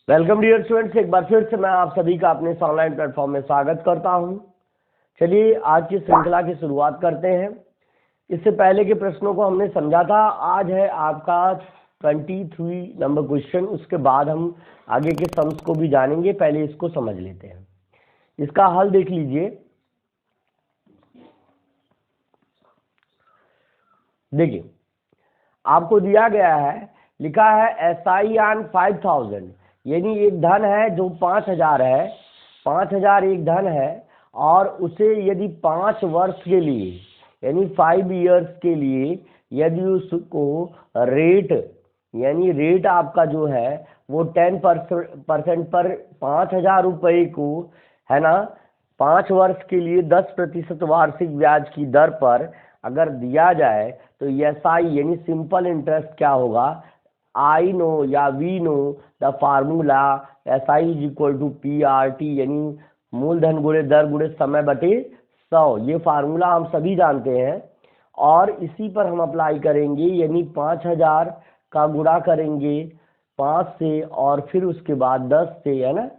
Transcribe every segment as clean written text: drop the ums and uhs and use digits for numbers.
Welcome dear students, एक बार फिर से मैं आप सभी का अपने इस ऑनलाइन प्लेटफॉर्म में स्वागत करता हूं। चलिए आज की श्रृंखला की शुरुआत करते हैं। इससे पहले के प्रश्नों को हमने समझा था। आज है आपका 23 नंबर क्वेश्चन। उसके बाद हम आगे के सम्स को भी जानेंगे। पहले इसको समझ लेते हैं। इसका हल देख लीजिए। देखिए, आपको दिया गया है, लिखा है SI ऑन 5000, यानी एक धन है जो 5000 है। 5000 एक धन है और उसे यदि 5 वर्ष के लिए यानी 5 इयर्स के लिए यदि उसको रेट यानी रेट आपका जो है वो 10% पर 5000 रुपये को है ना 5 वर्ष के लिए 10% वार्षिक ब्याज की दर पर अगर दिया जाए तो SI यानी सिंपल इंटरेस्ट क्या होगा। आई नो या we know the formula SI is equal to PRT यानी मूलधन गुणे दर गुणे समय बटे 100। ये फार्मूला हम सभी जानते हैं और इसी पर हम अप्लाई करेंगे, यानी 5000 का गुणा करेंगे 5 से और फिर उसके बाद 10 से, है ना।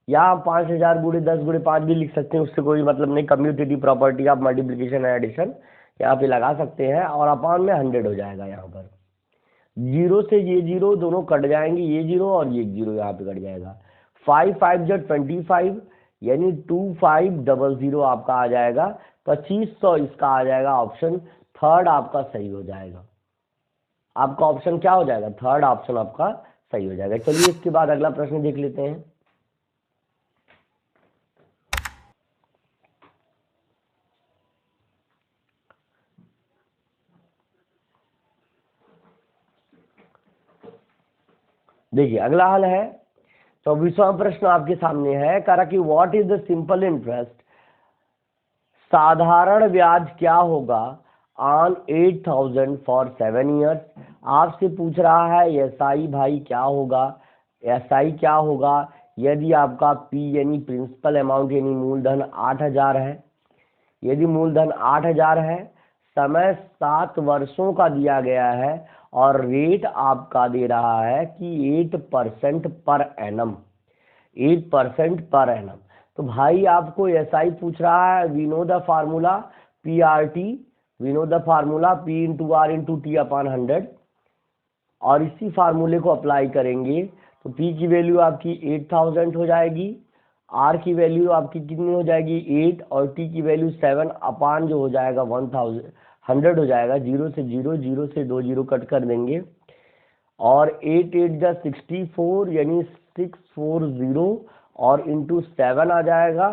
या 5000 गुणे 10 गुणे 5 भी लिख सकते हैं, उससे कोई मतलब नहीं। कम्यूटेटिव प्रॉपर्टी आप मल्टीप्लिकेशन एंड एडिशन यहाँ पे लगा सकते हैं और अपॉन में 100 हो जाएगा। यहाँ पर जीरो से ये जीरो दोनों कट जाएंगे, ये जीरो और ये जीरो यहाँ पे कट जाएगा। 5 5 जो 25 यानी 2500 आपका आ जाएगा। 2500 इसका आ जाएगा। ऑप्शन थर्ड आपका सही हो जाएगा। आपका ऑप्शन क्या हो जाएगा? थर्ड ऑप्शन आपका सही हो जाएगा। चलिए इसके बाद अगला प्रश्न देख लेते हैं। देखिए अगला हल है 24वां प्रश्न आपके सामने है। करा कि what is the simple interest, साधारण ब्याज क्या होगा ऑन 8000 फॉर 7 ईयर्स। आपसे पूछ रहा है SI भाई क्या होगा, SI क्या होगा यदि आपका P यानी प्रिंसिपल अमाउंट यानी मूलधन 8000 है। यदि मूलधन 8000 है, समय 7 वर्षों का दिया गया है और रेट आपका दे रहा है कि 8% पर एनम। 8% per annum. तो भाई आपको SI पूछ रहा है। We know the formula PRT, we know the formula P into R into T upon 100 और इसी फार्मूले को अप्लाई करेंगे तो P की वैल्यू आपकी 8000 हो जाएगी, R की वैल्यू आपकी कितनी हो जाएगी 8 और T की वैल्यू 7 अपान जो हो जाएगा 100 हो जाएगा। जीरो से जीरो, जीरो से 2 जीरो कट कर देंगे और 8 8 जा 64 यानी 640 और इंटू 7 आ जाएगा।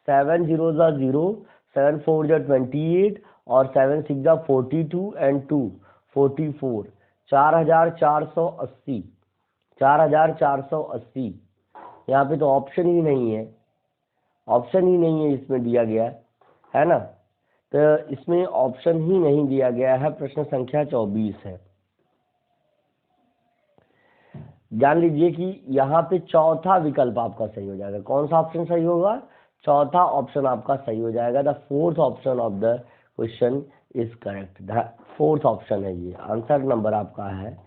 7 0 जा 0, 7 4 जा 28 और 7 6 जा 42 एंड 2 44। 4480, 4480। यहाँ पे तो ऑप्शन ही नहीं है, ऑप्शन ही नहीं है इसमें दिया गया है ना। तो इसमें ऑप्शन ही नहीं दिया गया है। प्रश्न संख्या 24 है। जान लीजिए कि यहाँ पे चौथा विकल्प आपका सही हो जाएगा। कौन सा ऑप्शन सही होगा? चौथा ऑप्शन आपका सही हो जाएगा। The fourth option of the question is correct. The fourth option है ये आंसर नंबर आपका है।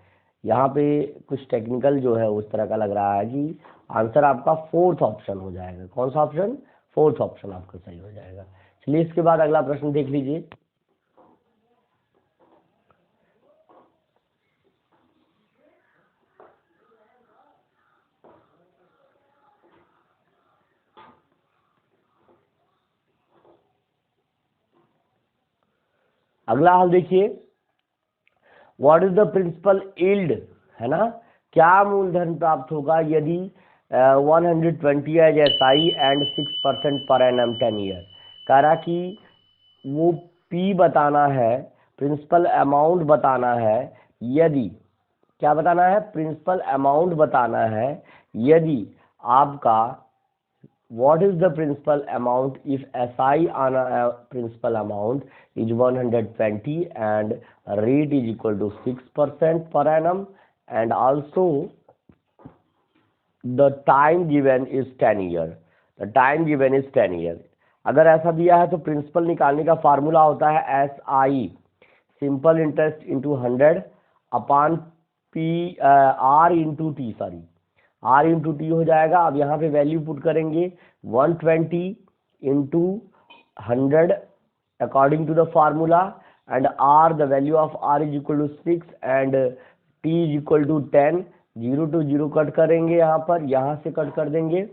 यहाँ पे कुछ टेक्निकल जो है उस तरह का लग रहा है कि आंसर आपका फोर्थ ऑप्शन हो जाएगा। कौन सा ऑप्शन? फोर्थ ऑप्शन आपका सही हो जाएगा। चलिए इसके बाद अगला प्रश्न देख लीजिए। अगला हाल देखिए, what is the principal yield, है ना। क्या मूलधन प्राप्त होगा यदि 120 as SI and 6% per annum 10 year. कह रहा कि वो P बताना है, प्रिंसिपल अमाउंट बताना है। यदि क्या बताना है? प्रिंसिपल अमाउंट बताना है। यदि आपका what is the principal amount if SI on a principal amount is 120 and rate is equal to 6% per annum and also the time given is 10 year. The time given is 10 year. अगर ऐसा दिया है तो principal निकालने का formula होता है SI simple interest into 100 upon P R into T, sorry R into T हो जाएगा। अब यहाँ पे वैल्यू पुट करेंगे 120 into 100 according to the formula, and R the value of R is equal to 6 and T is equal to 10। 0 to 0 cut करेंगे, यहाँ पर यहाँ से कट कर देंगे,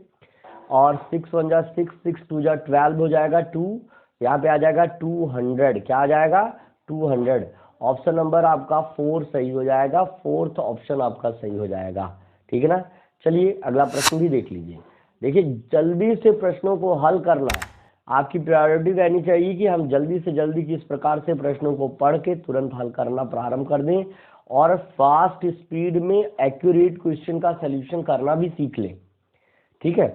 और 6 1 जा 6, 6 2 जा 12 हो जाएगा 2, यहाँ पे आ जाएगा 200। क्या आ जाएगा? 200। ऑप्शन नंबर आपका 4 सही हो जाएगा, फोर्थ ऑप्शन आपका सही हो जाएगा। ठीक है ना। चलिए अगला प्रश्न भी देख लीजिए। देखिए जल्दी से प्रश्नों को हल करना आपकी प्रायोरिटी रहनी चाहिए कि हम जल्दी से जल्दी किस प्रकार से प्रश्नों को पढ़ के तुरंत हल करना प्रारंभ कर दें, और फास्ट स्पीड में एक्यूरेट क्वेश्चन का सलूशन करना भी सीख लें। ठीक है।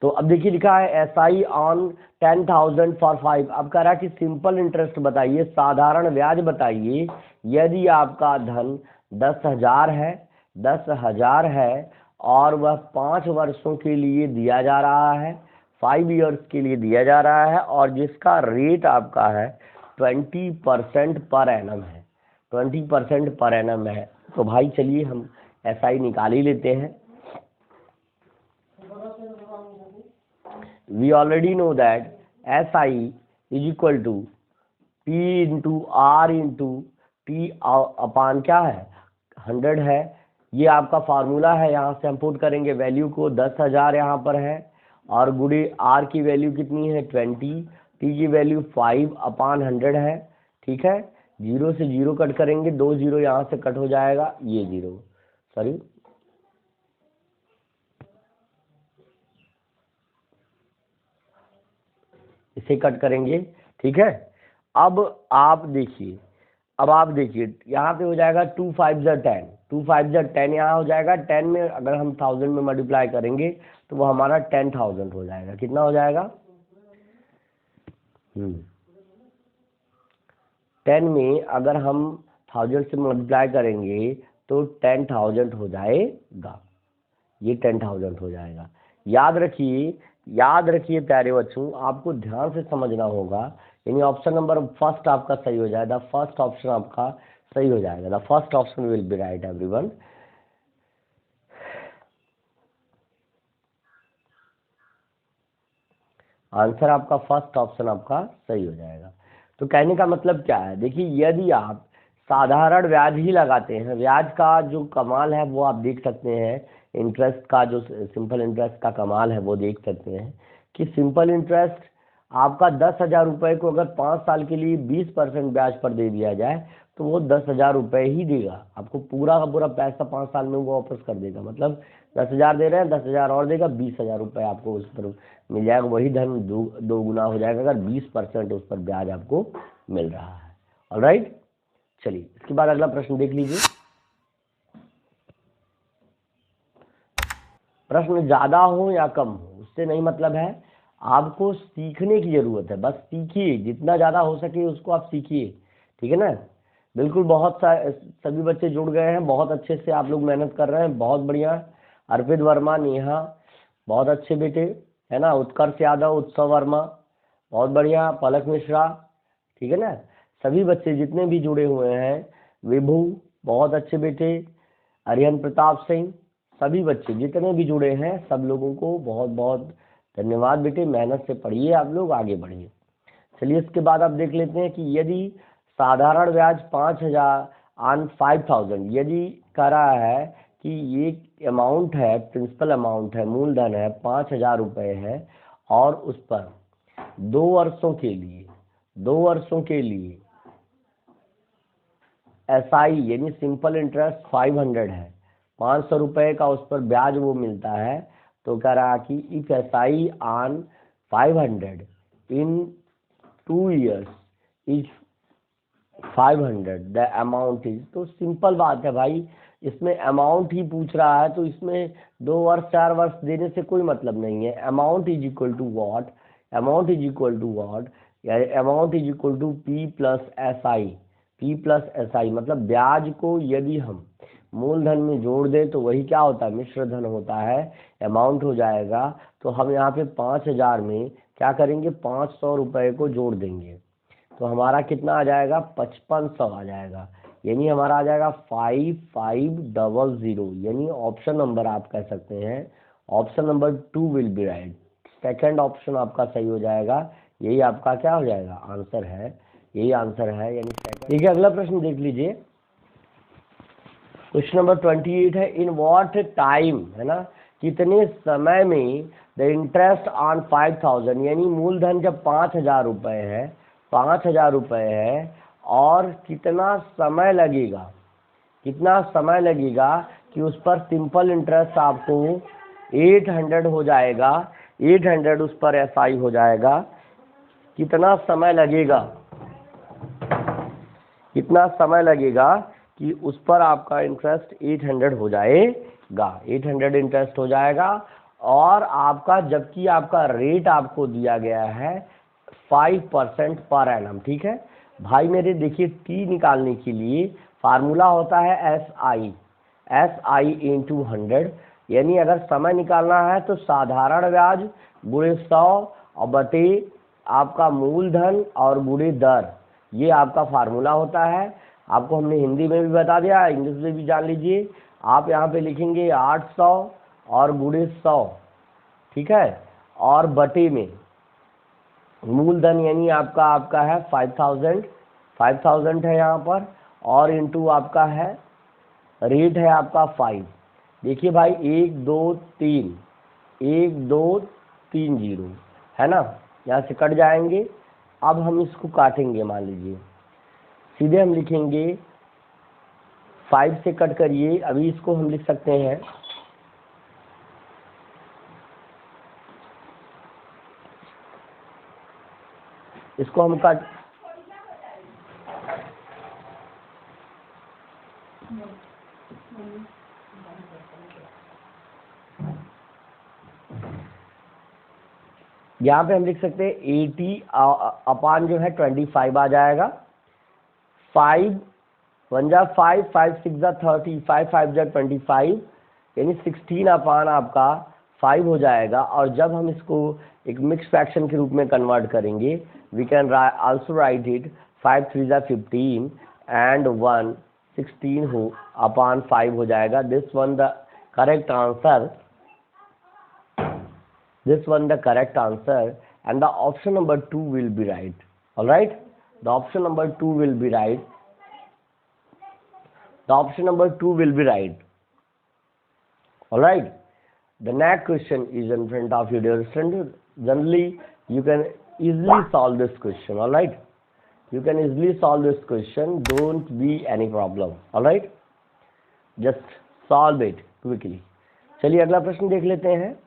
तो अब देखिए लिखा है SI ऑन 10,000 फॉर 5। अब कह रहा है कि सिंपल इंटरेस्ट बताइए, साधारण ब्याज बताइए यदि आपका धन 10,000 है, 10,000 है और वह 5 वर्षों के लिए दिया जा रहा है, 5 ईयर्स के लिए दिया जा रहा है, और जिसका रेट आपका है 20% पर एनम है, 20% पर एनम है। तो भाई चलिए हम SI निकाल ही लेते हैं। We already know that SI is equal to P into R into T अपान क्या है 100 है। ये आपका फार्मूला है, यहाँ से हम पुट करेंगे वैल्यू को, 10,000 यहाँ पर है, और गुणे R की वैल्यू कितनी है 20, T की वैल्यू 5 अपान 100 है। ठीक है। 0 से 0 कट करेंगे, 2 0 यहाँ से कट हो जाएगा, ये 0 सॉरी इसे कट करेंगे। ठीक है। अब आप देखिए, यहाँ पे हो जाएगा 2 5 जा 10, 2 5 जा 10 यहाँ हो जाएगा। 10 में अगर हम 1000 में मल्टीप्लाई करेंगे तो वो हमारा 10,000 हो जाएगा। कितना हो जाएगा? 10 में अगर हम 1000 से मल्टीप्लाई करेंगे तो 10,000 हो जाएगा, ये 10,000 हो जाएगा। याद रखिए प्यारे बच्चों, आपको ध्यान से समझना होगा, यानी ऑप्शन नंबर फर्स्ट आपका सही हो जाएगा, फर्स्ट ऑप्शन आपका सही हो जाएगा, the first option will be right everyone. Answer आपका फर्स्ट ऑप्शन आपका सही हो जाएगा। तो कहने का मतलब क्या है, देखिए यदि आप साधारण ब्याज ही लगाते हैं, ब्याज का जो कमाल है वो आप देख सकते हैं, इंटरेस्ट का जो सिंपल इंटरेस्ट का कमाल है वो देख सकते हैं कि सिंपल इंटरेस्ट आपका 10,000 रुपये को अगर 5 साल के लिए 20% ब्याज पर दे दिया जाए तो वो 10,000 रुपये ही देगा आपको, पूरा का पूरा पैसा 5 साल में वो वापस कर देगा। मतलब 10,000 दे रहे हैं, 10,000 और देगा, 20,000 रुपये आपको उस पर मिल जाएगा। वही धन दो गुना हो जाएगा अगर 20% उस पर ब्याज आपको मिल रहा है। ऑलराइट, चलिए इसके बाद अगला प्रश्न देख लीजिए। प्रश्न ज्यादा हो या कम हो उससे नहीं मतलब है, आपको सीखने की जरूरत है, बस सीखिए, जितना ज्यादा हो सके उसको आप सीखिए। ठीक है ना। बिल्कुल, सभी बच्चे जुड़ गए हैं, बहुत अच्छे से आप लोग मेहनत कर रहे हैं, बहुत बढ़िया। अर्पित वर्मा, नेहा बहुत अच्छे बेटे, है ना। उत्कर्ष यादव, उत्सव वर्मा बहुत बढ़िया, पलक मिश्रा, ठीक है ना। सभी बच्चे जितने भी जुड़े हुए हैं, विभू बहुत अच्छे बेटे, अरिहन प्रताप सिंह, सभी बच्चे जितने भी जुड़े हैं सब लोगों को बहुत बहुत धन्यवाद बेटे। मेहनत से पढ़िए, आप लोग आगे बढ़िए। चलिए इसके बाद आप देख लेते हैं कि यदि साधारण ब्याज 5,000 ऑन 5,000, यदि कह रहा है कि ये अमाउंट है, प्रिंसिपल अमाउंट है, मूलधन है 5,000 रुपये है, और उस पर 2 वर्षों के लिए SI यानी सिंपल इंटरेस्ट 500 है, 500 रुपये का उस पर ब्याज वो मिलता है। तो कह रहा कि if SI on 500 in 2 years is 500 the amount is, तो सिंपल बात है भाई, इसमें अमाउंट ही पूछ रहा है तो इसमें 2 वर्ष 4 वर्ष देने से कोई मतलब नहीं है। Amount is equal to what, amount is equal to P plus SI, मतलब ब्याज को यदि हम मूलधन में जोड़ दें तो वही क्या होता है, मिश्र धन होता है, अमाउंट हो जाएगा। तो हम यहाँ पे 5,000 में क्या करेंगे, 500 रुपये को जोड़ देंगे तो हमारा कितना आ जाएगा, 5500 आ जाएगा। यानी हमारा आ जाएगा 5500, यानी ऑप्शन नंबर आप कह सकते हैं option number 2 will be right. Second option आपका सही हो जाएगा, यही आपका क्या हो जाएगा आंसर है, यही आंसर है यानी सेकंड। ठीक है, अगला प्रश्न देख लीजिए। क्वेश्चन नंबर 28 है, इन व्हाट टाइम, है ना, कितने समय में द इंटरेस्ट ऑन 5000, यानी मूलधन जब 5000 रुपये है, 5000 रुपये है, और कितना समय लगेगा, कितना समय लगेगा कि उस पर सिंपल इंटरेस्ट आपको 800 हो जाएगा, 800 उस पर SI हो जाएगा, कितना समय लगेगा, कितना समय लगेगा कि उस पर आपका इंटरेस्ट 800 हो जाएगा, 800 इंटरेस्ट हो जाएगा, और आपका जबकि आपका रेट आपको दिया गया है 5% पर एनम। ठीक है भाई मेरे, देखिए T निकालने के लिए फार्मूला होता है SI इंटू 100, यानी अगर समय निकालना है तो साधारण ब्याज गुणे 100 और बटे आपका मूलधन और गुणे दर, ये आपका फार्मूला होता है। आपको हमने हिंदी में भी बता दिया, इंग्लिश में भी जान लीजिए। आप यहाँ पे लिखेंगे 800 और गुणे 100, ठीक है, और बटे में मूलधन यानी आपका है 5000 है यहाँ पर, और इंटू आपका है रेट है आपका 5। देखिए भाई 1 2 3 1 2 3 0 है ना, यहाँ से कट जाएंगे। अब हम इसको काटेंगे, मान लीजिए सीधे हम लिखेंगे 5 से कट करिए, अभी इसको हम लिख सकते हैं इसको हम काट, यहाँ पे हम लिख सकते हैं 80 अपान जो है 25 आ जाएगा। 5 1 जा 5, 5 6 जा 30, 5 5 जा 25, यानी 16 अपान आपका 5 हो जाएगा। और जब हम इसको एक मिक्स फ्रैक्शन के रूप में कन्वर्ट करेंगे, we can also write it 5 3 जा 15 एंड 1 16 हो अपान 5 हो जाएगा। This one the correct answer, this one the correct answer, and the option number 2 will be right. All right, the option number 2 will be right, the option number 2 will be right. All right, the next question is in front of you, dear student. Generally you can easily solve this question. All right, you can easily solve this question, don't be any problem. All right, just solve it quickly. चलिए अगला प्रश्न देख लेते हैं।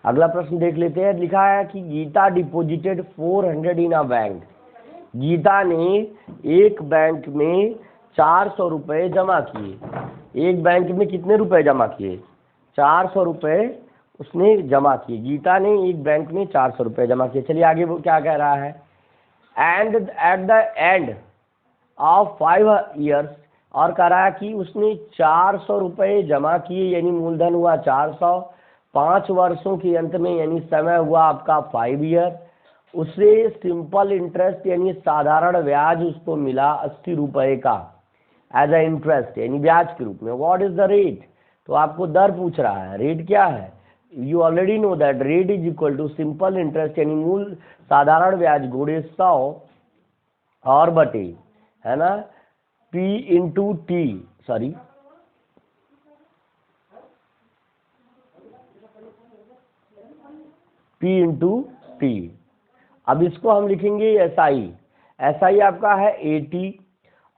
अगला प्रश्न देख लेते हैं। लिखा है कि Geeta deposited 400 in a bank, Geeta ने एक बैंक में 400 रुपये जमा किए। एक बैंक में कितने रुपए जमा किए? 400 रुपये उसने जमा किए। गीता ने एक बैंक में 400 रुपये जमा किए। चलिए आगे वो क्या कह रहा है, and at the end of 5 years, और कह रहा है कि उसने 400 रुपये जमा किए, यानी मूलधन हुआ 400, 5 वर्षों के अंत में यानी समय हुआ आपका 5 ईयर, उसे सिंपल इंटरेस्ट यानी साधारण ब्याज उसको मिला 80 रुपये का एज अ इंटरेस्ट यानी ब्याज के रूप में। What is the rate? तो आपको दर पूछ रहा है, रेट क्या है? You already know that rate is equal to simple interest यानी मूल साधारण ब्याज गुणे 100 और बटे, है ना, P into T, sorry P into T. अब इसको हम लिखेंगे SI आपका है 80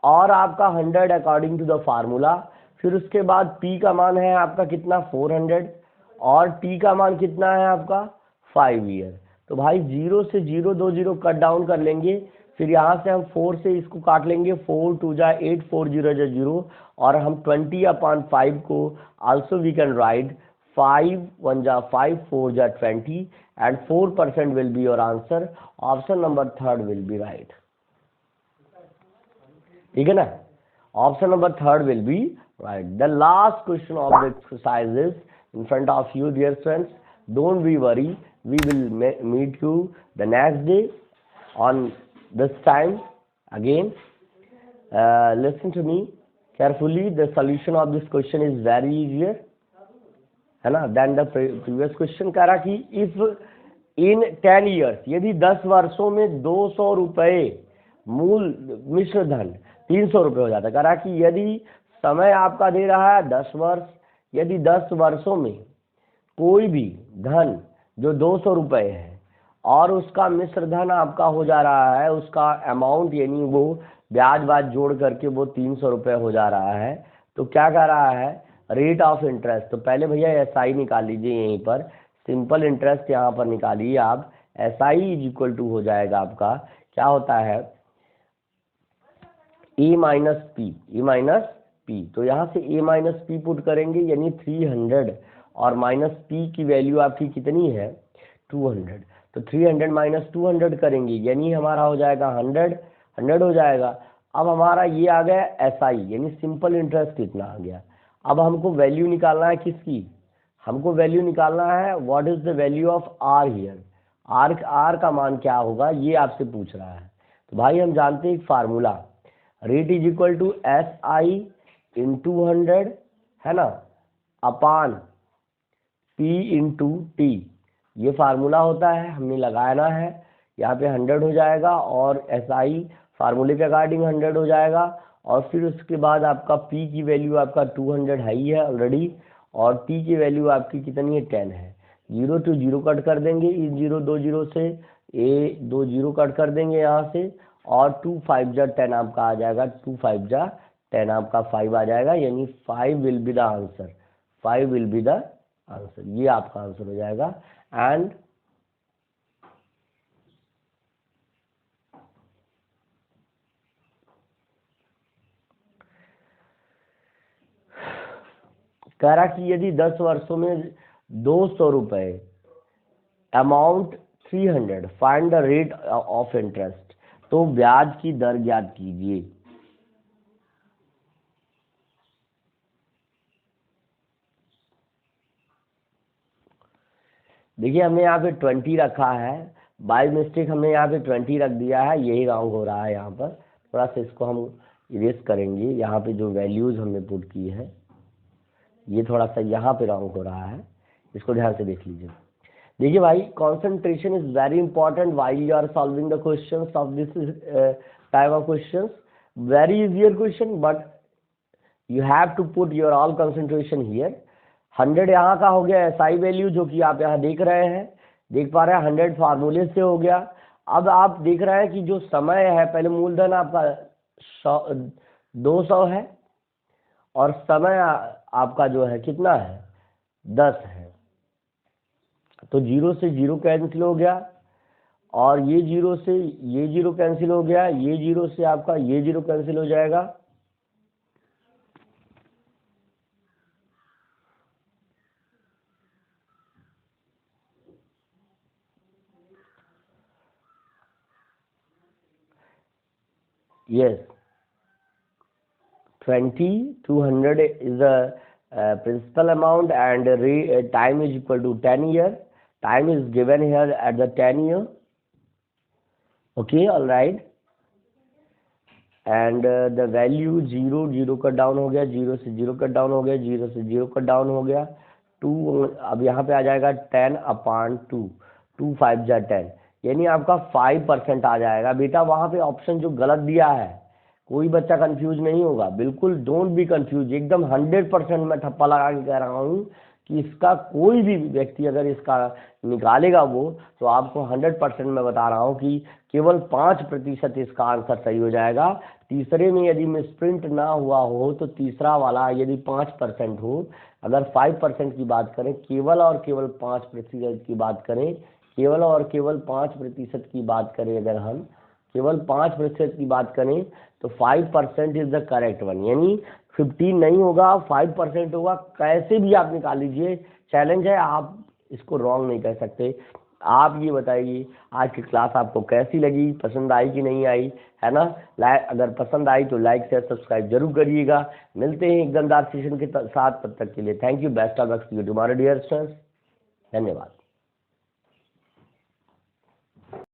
और आपका 100 अकॉर्डिंग टू द फार्मूला। फिर उसके बाद P का मान है आपका कितना 400 और T का मान कितना है आपका 5 ईयर। तो भाई 0 से 0 2 0 कट डाउन कर लेंगे, फिर यहाँ से हम 4 से इसको काट लेंगे, 4 2 जा 8 4 0 जा 0, और हम 20/5 को आल्सो वी कैन राइट 5 1 जा 5 4 जा 20 and 4% will be your answer. Option number 3rd will be right. ठीक है ना, option number 3rd will be right. The last question of the exercise is in front of you, dear friends. Don't be worry, we will meet you the next day on this time again listen to me carefully. The solution of this question is very easier, है ना, than the previous question. कह रहा कि if in 10 years, यदि 10 वर्षों में 200 रुपये मूल मिश्र धन 300 रुपये हो जाता है। कह रहा कि यदि समय आपका दे रहा है 10 वर्ष, यदि 10 वर्षों में कोई भी धन जो 200 रुपये है और उसका मिश्र धन आपका हो जा रहा है, उसका अमाउंट यानी वो ब्याज बाज जोड़ करके वो 300 रुपये हो जा रहा है, तो क्या कह रहा है, रेट ऑफ इंटरेस्ट। तो पहले भैया SI निकाल लीजिए, यहीं पर सिंपल इंटरेस्ट यहाँ पर निकालिए आप। SI इज इक्वल टू हो जाएगा आपका, क्या होता है, A माइनस पी। तो यहाँ से A माइनस पी पुट करेंगे, यानी 300 और माइनस P की वैल्यू आपकी कितनी है, 200। तो 300 माइनस 200 करेंगे, यानी हमारा हो जाएगा 100 हो जाएगा। अब हमारा ये आ गया SI, यानी सिंपल इंटरेस्ट कितना आ गया। अब हमको वैल्यू निकालना है किसकी, हमको वैल्यू निकालना है what is the value of R here. R का मान क्या होगा, ये आपसे पूछ रहा है। तो भाई हम जानते हैं एक फार्मूला, rate is equal to SI into 100, है ना, अपान P इंटू T। ये फार्मूला होता है, हमने लगाना है। यहाँ पे 100 हो जाएगा और SI फार्मूले के अकॉर्डिंग 100 हो जाएगा। और फिर उसके बाद आपका P की वैल्यू आपका 200 है ही है ऑलरेडी, और T की वैल्यू आपकी कितनी है, 10 है। 0 to 0 कट कर देंगे, इस 0 2 0 से A 2 0 कट कर देंगे यहाँ से, और 2 5 जा 10 आपका आ जाएगा, 2 5 जा 10 आपका 5 आ जाएगा, यानी 5 will be the answer, 5 will be the answer, ये आपका आंसर हो जाएगा। एंड कह रहा कि यदि 10 वर्षों में 200 रुपये, amount 300, find the rate of interest, तो ब्याज की दर ज्ञात कीजिए। देखिए हमने यहाँ पे 20 रखा है, बाय मिस्टेक हमने यहाँ पे 20 रख दिया है, यही रॉन्ग हो रहा है। यहाँ पर थोड़ा सा इसको हम इरेज करेंगे, यहाँ पे जो वैल्यूज हमने पुट की है ये थोड़ा सा यहाँ पे रॉन्ग हो रहा है, इसको ध्यान से देख लीजिए। देखिए भाई, concentration is very important while you are solving the questions of this type of questions. Very easier question, but you have to put your all concentration here. 100 यहाँ का हो गया SI वैल्यू, जो कि आप यहाँ देख रहे हैं, देख पा रहे हैं, 100 फार्मूले से हो गया। अब आप देख रहे हैं कि जो समय है, पहले मूलधन आपका 200 है और समय आपका जो है कितना है, 10 है। तो 0 से 0 कैंसिल हो गया, और ये 0 से ये 0 कैंसिल हो गया, ये 0 से आपका ये 0 कैंसिल हो जाएगा। Yes, 20 to 100 is the principal amount, and time is equal to 10 year. Time is given here at the 10 year. Okay, all right. And the value 0 cut down हो गया, 0 से 0 कट डाउन हो गया, 0 से 0 कट डाउन हो गया, 2 अब यहाँ पे आ जाएगा 10 अपान 2, 2 5 जा 10, यानी आपका 5% आ जाएगा। बेटा वहाँ पे ऑप्शन जो गलत दिया है, कोई बच्चा कंफ्यूज नहीं होगा, बिल्कुल डोंट बी कंफ्यूज, एकदम 100% मैं ठप्पा लगा के कह रहा हूँ कि इसका कोई भी व्यक्ति अगर इसका निकालेगा वो, तो आपको 100% मैं बता रहा हूँ कि केवल 5% इसका आंसर सही हो जाएगा। तीसरे में यदि मिसप्रिंट ना हुआ हो तो तीसरा वाला यदि 5% हो, अगर 5% की बात करें, केवल और केवल 5% की बात करें, केवल और केवल 5% की बात करें, अगर हम केवल 5% की बात करें तो 5% इज द करेक्ट वन, यानी 15 नहीं होगा, 5% होगा। कैसे भी आप निकाल लीजिए, चैलेंज है, आप इसको रॉन्ग नहीं कर सकते। आप ये बताइए आज की क्लास आपको कैसी लगी, पसंद आई कि नहीं आई, है ना। अगर पसंद आई तो लाइक शेयर सब्सक्राइब जरूर करिएगा। मिलते हैं एक दमदार सेशन के साथ, तब तक के लिए thank you, best of luck to you tomorrow dear students, धन्यवाद।